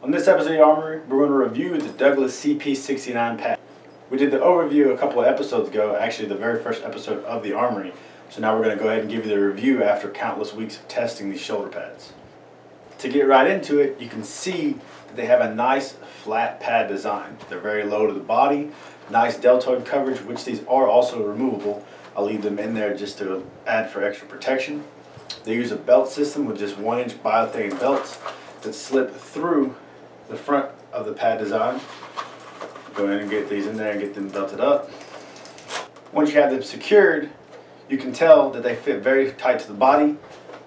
On this episode of the Armory, we're going to review the Douglas CP69 pad. We did the overview a couple of episodes ago, actually the very first episode of the Armory. So now we're going to go ahead and give you the review after countless weeks of testing these shoulder pads. To get right into it, you can see that they have a nice flat pad design. They're very low to the body, nice deltoid coverage, which these are also removable. I'll leave them in there just to add for extra protection. They use a belt system with just 1-inch biothane belts that slip through the front of the pad design. Go ahead and get these in there and get them belted up. Once you have them secured, you can tell that they fit very tight to the body.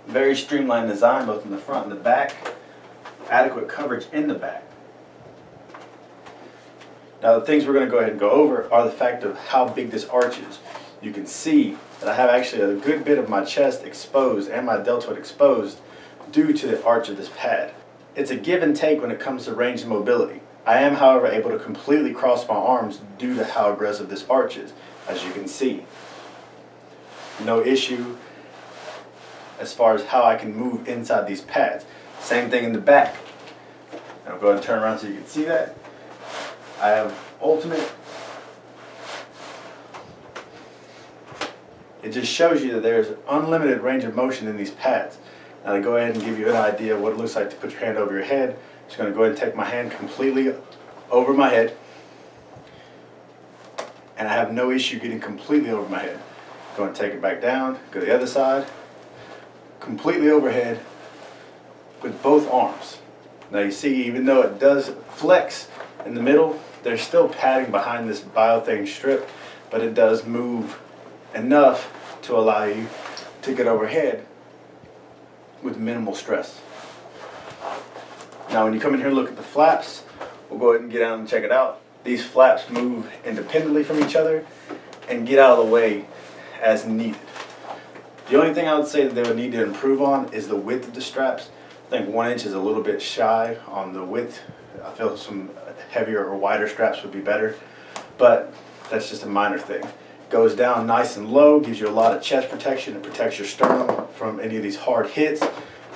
Very streamlined design both in the front and the back. Adequate coverage in the back. Now the things we're going to go ahead and go over are the fact of how big this arch is. You can see that I have actually a good bit of my chest exposed and my deltoid exposed due to the arch of this pad. It's a give and take when it comes to range and mobility. I am, however, able to completely cross my arms due to how aggressive this arch is, as you can see. No issue as far as how I can move inside these pads. Same thing in the back. I'll go ahead and turn around so you can see that. I have ultimate. It just shows you that there's unlimited range of motion in these pads. Now to go ahead and give you an idea of what it looks like to put your hand over your head, I'm just going to go ahead and take my hand completely over my head. And I have no issue getting completely over my head. Go and take it back down, go to the other side, completely overhead with both arms. Now you see, even though it does flex in the middle, there's still padding behind this biothane strip, but it does move enough to allow you to get overhead with minimal stress. Now when you come in here and look at the flaps, we'll go ahead and get out and check it out. These flaps move independently from each other and get out of the way as needed. The only thing I would say that they would need to improve on is the width of the straps. I think 1 inch is a little bit shy on the width. I feel some heavier or wider straps would be better, but that's just a minor thing. Goes down nice and low, gives you a lot of chest protection. It protects your sternum from any of these hard hits.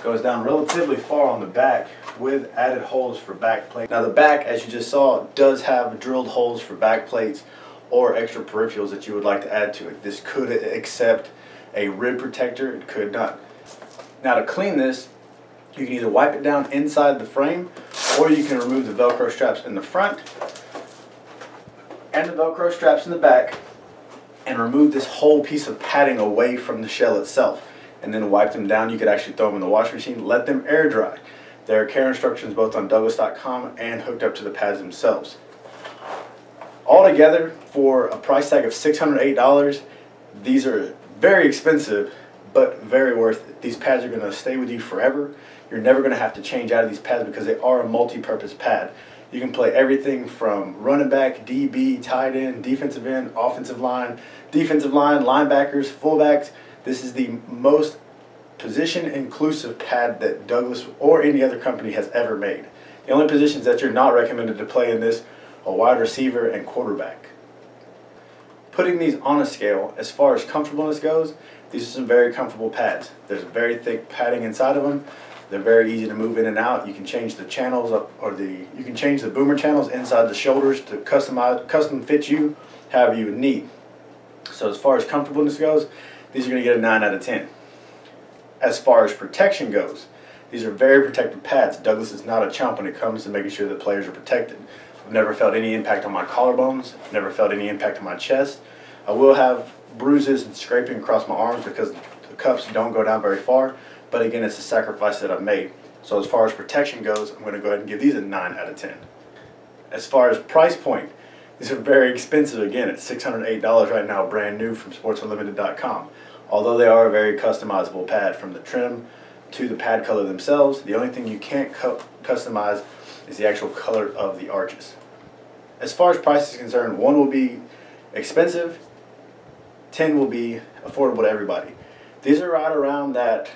Goes down relatively far on the back with added holes for back plates. Now the back, as you just saw, does have drilled holes for back plates or extra peripherals that you would like to add to it. This could accept a rib protector, it could not. Now to clean this, you can either wipe it down inside the frame or you can remove the Velcro straps in the front and the Velcro straps in the back and remove this whole piece of padding away from the shell itself, and then wipe them down. You could actually throw them in the washing machine, let them air dry. There are care instructions both on Douglas.com and hooked up to the pads themselves. Altogether, for a price tag of $608, these are very expensive, but very worth it. These pads are going to stay with you forever. You're never going to have to change out of these pads because they are a multi-purpose pad. You can play everything from running back, DB, tight end, defensive end, offensive line, linebackers, fullbacks. This is the most position-inclusive pad that Douglas or any other company has ever made. The only positions that you're not recommended to play in this are wide receiver and quarterback. Putting these on a scale, as far as comfortableness goes, these are some very comfortable pads. There's very thick padding inside of them. They're very easy to move in and out. You can change the channels you can change the boomer channels inside the shoulders to custom fit you however you would need. So as far as comfortableness goes, these are going to get a 9 out of 10. As far as protection goes, these are very protected pads. Douglas is not a chump when it comes to making sure that players are protected. I've never felt any impact on my collarbones. I've never felt any impact on my chest. I will have bruises and scraping across my arms because the cuffs don't go down very far. But again, it's a sacrifice that I've made. So as far as protection goes, I'm going to go ahead and give these a 9 out of 10. As far as price point, these are very expensive. Again, it's $608 right now, brand new from sportsunlimited.com. Although they are a very customizable pad from the trim to the pad color themselves, the only thing you can't customize is the actual color of the arches. As far as price is concerned, 1 will be expensive, 10 will be affordable to everybody. These are right around that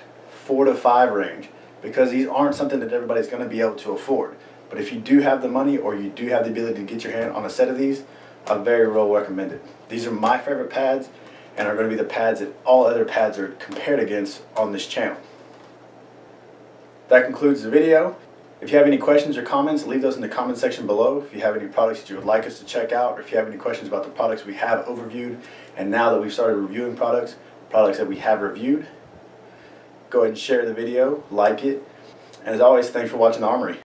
4 to 5 range because these aren't something that everybody's going to be able to afford. But if you do have the money or you do have the ability to get your hand on a set of these, I very well recommend it. These are my favorite pads and are going to be the pads that all other pads are compared against on this channel. That concludes the video. If you have any questions or comments, leave those in the comment section below. If you have any products that you would like us to check out, or if you have any questions about the products we have overviewed, and now that we've started reviewing products that we have reviewed, go ahead and share the video, like it, and as always, thanks for watching the Armory.